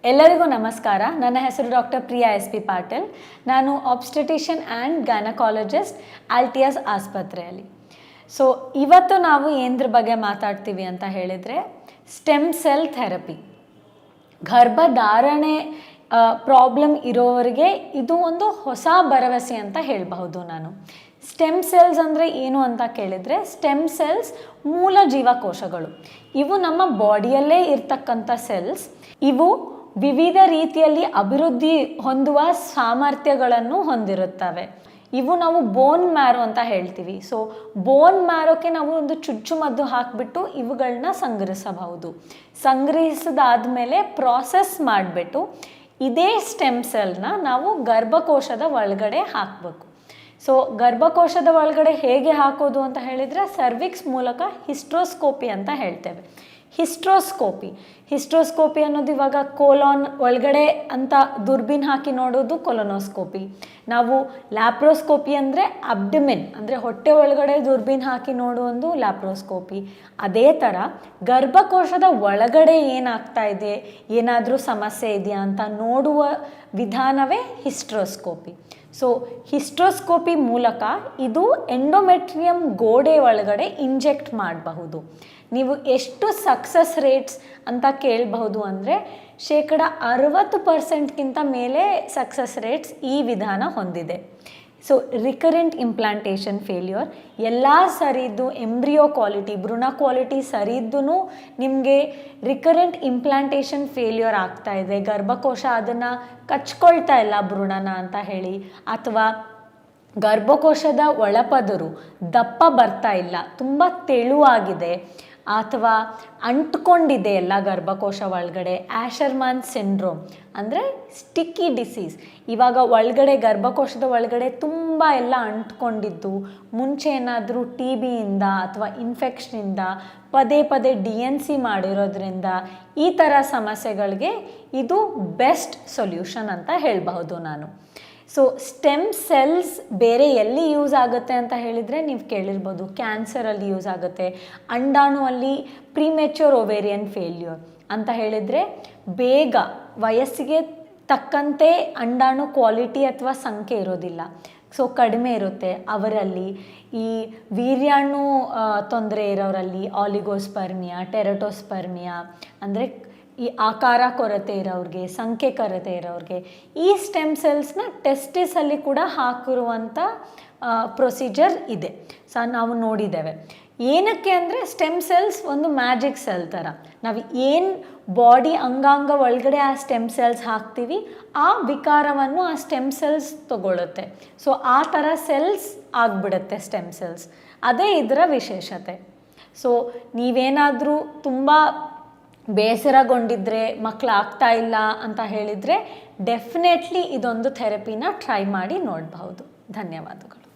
ಎಲ್ಲರಿಗೂ ನಮಸ್ಕಾರ. ನನ್ನ ಹೆಸರು doctor Priya S P Patil. ನಾನು ಆಬ್ಸ್ಟೆಟಿಷಿಯನ್ ಆ್ಯಂಡ್ ಗೈನಕಾಲಜಿಸ್ಟ್ ಆಲ್ಟಿಯಾಸ್ ಆಸ್ಪತ್ರೆಯಲ್ಲಿ. ಸೊ ಇವತ್ತು ನಾವು ಏನರ ಬಗ್ಗೆ ಮಾತಾಡ್ತೀವಿ ಅಂತ ಹೇಳಿದರೆ ಸ್ಟೆಮ್ ಸೆಲ್ ಥೆರಪಿ. ಗರ್ಭಧಾರಣೆ ಪ್ರಾಬ್ಲಮ್ ಇರೋವರಿಗೆ ಇದು ಒಂದು ಹೊಸ ಭರವಸೆ ಅಂತ ಹೇಳಬಹುದು ನಾನು. ಸ್ಟೆಮ್ ಸೆಲ್ಸ್ ಅಂದರೆ ಏನು ಅಂತ ಕೇಳಿದರೆ, ಸ್ಟೆಮ್ ಸೆಲ್ಸ್ ಮೂಲ ಜೀವಕೋಶಗಳು. ಇವು ನಮ್ಮ ಬಾಡಿಯಲ್ಲೇ ಇರ್ತಕ್ಕಂಥ ಸೆಲ್ಸ್. ಇವು ವಿವಿಧ ರೀತಿಯಲ್ಲಿ ಅಭಿವೃದ್ಧಿ ಹೊಂದುವ ಸಾಮರ್ಥ್ಯಗಳನ್ನು ಹೊಂದಿರುತ್ತವೆ. ಇವು ನಾವು ಬೋನ್ ಮ್ಯಾರೋ ಅಂತ ಹೇಳ್ತೀವಿ. ಸೊ ಬೋನ್ ಮ್ಯಾರೋಕ್ಕೆ ನಾವು ಒಂದು ಚುಚ್ಚುಮದ್ದು ಹಾಕಿಬಿಟ್ಟು ಇವುಗಳನ್ನ ಸಂಗ್ರಹಿಸಬಹುದು. ಸಂಗ್ರಹಿಸಿದಾದ್ಮೇಲೆ ಪ್ರಾಸೆಸ್ ಮಾಡಿಬಿಟ್ಟು ಇದೇ ಸ್ಟೆಮ್ ಸೆಲ್ನ ನಾವು ಗರ್ಭಕೋಶದ ಒಳಗಡೆ ಹಾಕಬೇಕು. ಸೊ ಗರ್ಭಕೋಶದ ಒಳಗಡೆ ಹೇಗೆ ಹಾಕೋದು ಅಂತ ಹೇಳಿದರೆ, ಸರ್ವಿಕ್ಸ್ ಮೂಲಕ ಹಿಸ್ಟ್ರೋಸ್ಕೋಪಿ ಅಂತ ಹೇಳ್ತೇವೆ. ಹಿಸ್ಟ್ರೋಸ್ಕೋಪಿ ಅನ್ನೋದು ಇವಾಗ ಕೋಲಾನ್ ಒಳಗಡೆ ಅಂತ ದುರ್ಬೀನ್ ಹಾಕಿ ನೋಡೋದು ಕೊಲೊನೋಸ್ಕೋಪಿ. ನಾವು ಲ್ಯಾಪ್ರೋಸ್ಕೋಪಿ ಅಂದರೆ ಅಬ್ಡಮಿನ್ ಅಂದರೆ ಹೊಟ್ಟೆ ಒಳಗಡೆ ದುರ್ಬೀನ್ ಹಾಕಿ ನೋಡುವೊಂದು ಲ್ಯಾಪ್ರೋಸ್ಕೋಪಿ. ಅದೇ ಥರ ಗರ್ಭಕೋಶದ ಒಳಗಡೆ ಏನಾಗ್ತಾ ಇದೆ, ಏನಾದರೂ ಸಮಸ್ಯೆ ಇದೆಯಾ ಅಂತ ನೋಡುವ ವಿಧಾನವೇ ಹಿಸ್ಟ್ರೋಸ್ಕೋಪಿ. ಸೊ ಹಿಸ್ಟ್ರೋಸ್ಕೋಪಿ ಮೂಲಕ ಇದು ಎಂಡೋಮೆಟ್ರಿಯಂ ಗೋಡೆ ಒಳಗಡೆ ಇಂಜೆಕ್ಟ್ ಮಾಡಬಹುದು. ನೀವು ಎಷ್ಟು ಸಕ್ಸಸ್ ರೇಟ್ಸ್ ಅಂತ ಕೇಳಬಹುದು ಅಂದರೆ 60% ಮೇಲೆ ಸಕ್ಸಸ್ ರೇಟ್ಸ್ ಈ ವಿಧಾನ ಹೊಂದಿದೆ. ಸೊ ರಿಕರೆಂಟ್ ಇಂಪ್ಲಾಂಟೇಷನ್ ಫೇಲ್ಯೂರ್ ಎಲ್ಲ ಸರಿದ್ದು, ಎಂಬ್ರಿಯೋ ಕ್ವಾಲಿಟಿ, ಭ್ರೂಣ ಕ್ವಾಲಿಟಿ ಸರಿದ್ದು ನಿಮಗೆ ರಿಕರೆಂಟ್ ಇಂಪ್ಲಾಂಟೇಷನ್ ಫೇಲ್ಯೂರ್ ಆಗ್ತಾ ಇದೆ, ಗರ್ಭಕೋಶ ಅದನ್ನು ಕಚ್ಕೊಳ್ತಾ ಇಲ್ಲ ಭ್ರೂಣನ ಅಂತ ಹೇಳಿ, ಅಥವಾ ಗರ್ಭಕೋಶದ ಒಳಪದರು ದಪ್ಪ ಬರ್ತಾ ಇಲ್ಲ, ತುಂಬ ತೆಳುವಾಗಿದೆ, ಅಥವಾ ಅಂಟ್ಕೊಂಡಿದೆ ಎಲ್ಲ ಗರ್ಭಕೋಶ ಒಳಗಡೆ, ಆಶರ್ಮಾನ್ ಸಿಂಡ್ರೋಮ್ ಅಂದರೆ ಸ್ಟಿಕ್ಕಿ ಡಿಸೀಸ್. ಇವಾಗ ಒಳಗಡೆ ಗರ್ಭಕೋಶದ ಒಳಗಡೆ ತುಂಬ ಎಲ್ಲ ಅಂಟ್ಕೊಂಡಿದ್ದು, ಮುಂಚೆ ಏನಾದರೂ TBಯಿಂದ ಅಥವಾ ಇನ್ಫೆಕ್ಷನಿಂದ ಪದೇ DNC ಮಾಡಿರೋದ್ರಿಂದ ಈ ಥರ ಸಮಸ್ಯೆಗಳಿಗೆ ಇದು ಬೆಸ್ಟ್ ಸೊಲ್ಯೂಷನ್ ಅಂತ ಹೇಳಬಹುದು ನಾನು. ಸೊ ಸ್ಟೆಮ್ ಸೆಲ್ಸ್ ಬೇರೆ ಎಲ್ಲಿ ಯೂಸ್ ಆಗುತ್ತೆ ಅಂತ ಹೇಳಿದರೆ, ನೀವು ಕೇಳಿರ್ಬೋದು ಕ್ಯಾನ್ಸರಲ್ಲಿ ಯೂಸ್ ಆಗುತ್ತೆ, ಅಂಡಾಣುವಲ್ಲಿ ಪ್ರಿಮೆಚ್ಯೂರ್ ಓವೇರಿಯನ್ ಫೇಲ್ಯೂರ್ ಅಂತ ಹೇಳಿದರೆ, ಬೇಗ ವಯಸ್ಸಿಗೆ ತಕ್ಕಂತೆ ಅಂಡಾಣು ಕ್ವಾಲಿಟಿ ಅಥವಾ ಸಂಖ್ಯೆ ಇರೋದಿಲ್ಲ, ಸೊ ಕಡಿಮೆ ಇರುತ್ತೆ ಅವರಲ್ಲಿ. ಈ ವೀರ್ಯಾಣು ತೊಂದರೆ ಇರೋರಲ್ಲಿ ಆಲಿಗೋಸ್ಪರ್ಮಿಯಾ, ಟೆರಟೋಸ್ಪರ್ಮಿಯಾ ಅಂದರೆ ಈ ಆಕಾರ ಕೊರತೆ ಇರೋರಿಗೆ, ಸಂಖ್ಯೆ ಕೊರತೆ ಇರೋರಿಗೆ ಈ ಸ್ಟೆಮ್ ಸೆಲ್ಸ್ನ ಟೆಸ್ಟಿಸಲ್ಲಿ ಕೂಡ ಹಾಕಿರುವಂಥ ಪ್ರೊಸೀಜರ್ ಇದೆ. ಸೊ ನಾವು ನೋಡಿದ್ದೇವೆ. ಏನಕ್ಕೆ ಅಂದರೆ ಸ್ಟೆಮ್ ಸೆಲ್ಸ್ ಒಂದು ಮ್ಯಾಜಿಕ್ ಸೆಲ್ ಥರ. ನಾವು ಏನು ಬಾಡಿ ಅಂಗಾಂಗ ಒಳಗಡೆ ಆ ಸ್ಟೆಮ್ ಸೆಲ್ಸ್ ಹಾಕ್ತೀವಿ, ಆ ವಿಕಾರವನ್ನು ಆ ಸ್ಟೆಮ್ ಸೆಲ್ಸ್ ತಗೊಳ್ಳುತ್ತೆ. ಸೊ ಆ ಥರ ಸೆಲ್ಸ್ ಆಗಿಬಿಡುತ್ತೆ ಸ್ಟೆಮ್ ಸೆಲ್ಸ್. ಅದೇ ಇದರ ವಿಶೇಷತೆ. ಸೊ ನೀವೇನಾದರೂ ತುಂಬ ಬೇಸರಗೊಂಡಿದ್ರೆ, ಮಕ್ಕಳು ಆಗ್ತಾ ಇಲ್ಲ ಅಂತ ಹೇಳಿದರೆ ಡೆಫಿನೆಟ್ಲಿ ಇದೊಂದು ಥೆರಪಿನ ಟ್ರೈ ಮಾಡಿ ನೋಡಬಹುದು. ಧನ್ಯವಾದಗಳು.